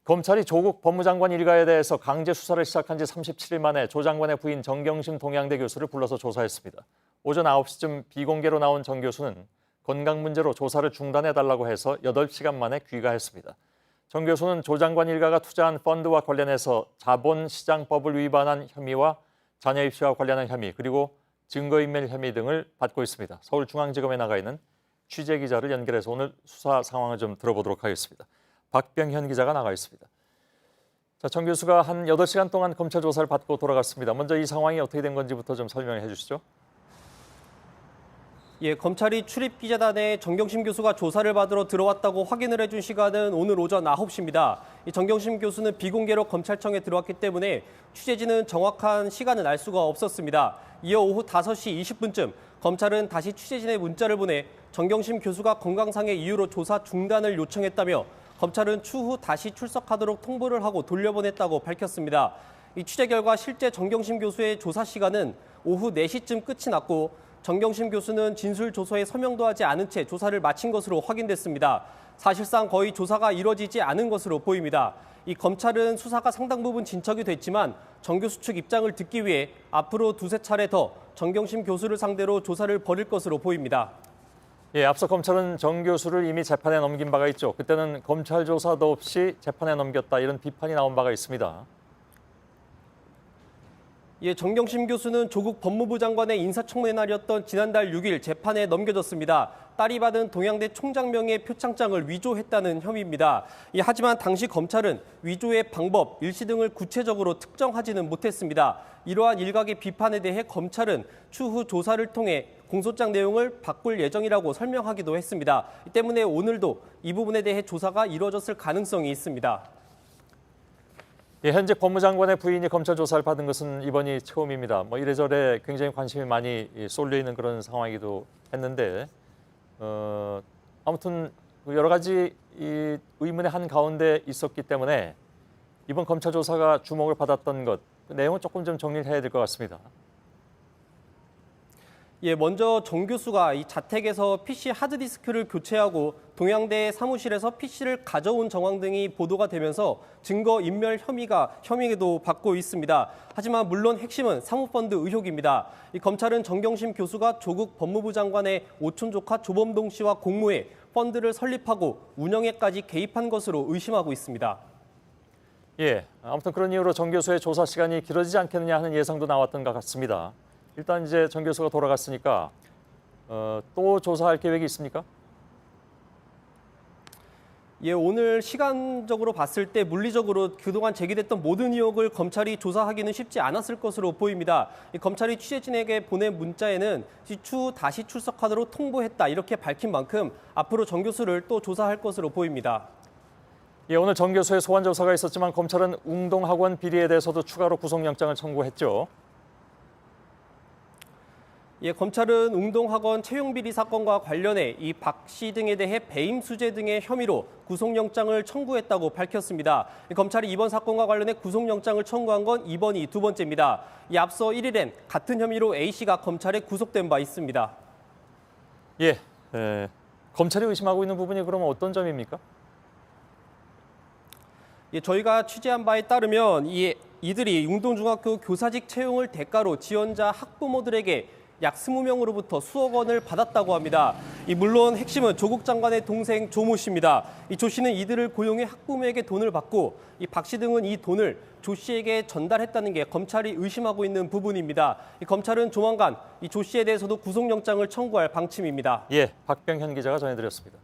검찰이 조국 법무장관 일가에 대해서 강제 수사를 시작한 지 37일 만에 조 장관의 부인 정경심 동양대 교수를 불러서 조사했습니다. 오전 9시쯤 비공개로 나온 정 교수는 건강 문제로 조사를 중단해달라고 해서 8시간 만에 귀가했습니다. 정 교수는 조 장관 일가가 투자한 펀드와 관련해서 자본시장법을 위반한 혐의와 자녀 입시와 관련한 혐의 그리고 증거인멸 혐의 등을 받고 있습니다. 서울중앙지검에 나가 있는 취재기자를 연결해서 오늘 수사 상황을 좀 들어보도록 하겠습니다. 박병현 기자가 나가 있습니다. 자, 정 교수가 한 8시간 동안 검찰 조사를 받고 돌아갔습니다. 먼저 이 상황이 어떻게 된 건지부터 좀 설명해 주시죠. 예, 검찰이 출입기자단에 정경심 교수가 조사를 받으러 들어왔다고 확인을 해준 시간은 오늘 오전 9시입니다. 이 정경심 교수는 비공개로 검찰청에 들어왔기 때문에 취재진은 정확한 시간을 알 수가 없었습니다. 이어 오후 5시 20분쯤 검찰은 다시 취재진에 문자를 보내 정경심 교수가 건강상의 이유로 조사 중단을 요청했다며 검찰은 추후 다시 출석하도록 통보를 하고 돌려보냈다고 밝혔습니다. 이 취재 결과 실제 정경심 교수의 조사 시간은 오후 4시쯤 끝이 났고 정경심 교수는 진술 조서에 서명도 하지 않은 채 조사를 마친 것으로 확인됐습니다. 사실상 거의 조사가 이뤄지지 않은 것으로 보입니다. 이 검찰은 수사가 상당 부분 진척이 됐지만 정 교수 측 입장을 듣기 위해 앞으로 두세 차례 더 정경심 교수를 상대로 조사를 벌일 것으로 보입니다. 예, 앞서 검찰은 정 교수를 이미 재판에 넘긴 바가 있죠. 그때는 검찰 조사도 없이 재판에 넘겼다 이런 비판이 나온 바가 있습니다. 예, 정경심 교수는 조국 법무부 장관의 인사청문회 날이었던 지난달 6일 재판에 넘겨졌습니다. 딸이 받은 동양대 총장명의 표창장을 위조했다는 혐의입니다. 하지만 당시 검찰은 위조의 방법, 일시 등을 구체적으로 특정하지는 못했습니다. 이러한 일각의 비판에 대해 검찰은 추후 조사를 통해 공소장 내용을 바꿀 예정이라고 설명하기도 했습니다. 이 때문에 오늘도 이 부분에 대해 조사가 이루어졌을 가능성이 있습니다. 예, 현재 법무장관의 부인이 검찰 조사를 받은 것은 이번이 처음입니다. 이래저래 굉장히 관심이 많이 쏠려 있는 그런 상황이기도 했는데 아무튼 여러 가지 이 의문의 한 가운데 있었기 때문에 이번 검찰 조사가 주목을 받았던 것, 그 내용은 조금 좀 정리를 해야 될 것 같습니다. 예, 먼저 정 교수가 이 자택에서 PC 하드디스크를 교체하고 동양대 사무실에서 PC를 가져온 정황 등이 보도가 되면서 증거인멸 혐의도 받고 있습니다. 하지만 물론 핵심은 사모펀드 의혹입니다. 이 검찰은 정경심 교수가 조국 법무부 장관의 오촌 조카 조범동 씨와 공모해 펀드를 설립하고 운영에까지 개입한 것으로 의심하고 있습니다. 예, 아무튼 그런 이유로 정 교수의 조사 시간이 길어지지 않겠느냐 하는 예상도 나왔던 것 같습니다. 일단 이제 정 교수가 돌아갔으니까 또 조사할 계획이 있습니까? 예, 오늘 시간적으로 봤을 때 물리적으로 그동안 제기됐던 모든 의혹을 검찰이 조사하기는 쉽지 않았을 것으로 보입니다. 검찰이 취재진에게 보낸 문자에는 추후 다시 출석하도록 통보했다 이렇게 밝힌 만큼 앞으로 정 교수를 또 조사할 것으로 보입니다. 예, 오늘 정 교수의 소환 조사가 있었지만 검찰은 웅동학원 비리에 대해서도 추가로 구속영장을 청구했죠. 예, 검찰은 웅동학원 채용비리 사건과 관련해 이 박 씨 등에 대해 배임 수재 등의 혐의로 구속영장을 청구했다고 밝혔습니다. 검찰이 이번 사건과 관련해 구속영장을 청구한 건 이번이 두 번째입니다. 앞서 1일엔 같은 혐의로 A 씨가 검찰에 구속된 바 있습니다. 예, 검찰이 의심하고 있는 부분이 그러면 어떤 점입니까? 예, 저희가 취재한 바에 따르면 이들이 웅동중학교 교사직 채용을 대가로 지원자 학부모들에게 약 20명으로부터 수억 원을 받았다고 합니다. 물론 핵심은 조국 장관의 동생 조모 씨입니다. 조 씨는 이들을 고용해 학부모에게 돈을 받고 박 씨 등은 이 돈을 조 씨에게 전달했다는 게 검찰이 의심하고 있는 부분입니다. 검찰은 조만간 조 씨에 대해서도 구속영장을 청구할 방침입니다. 예, 박병현 기자가 전해드렸습니다.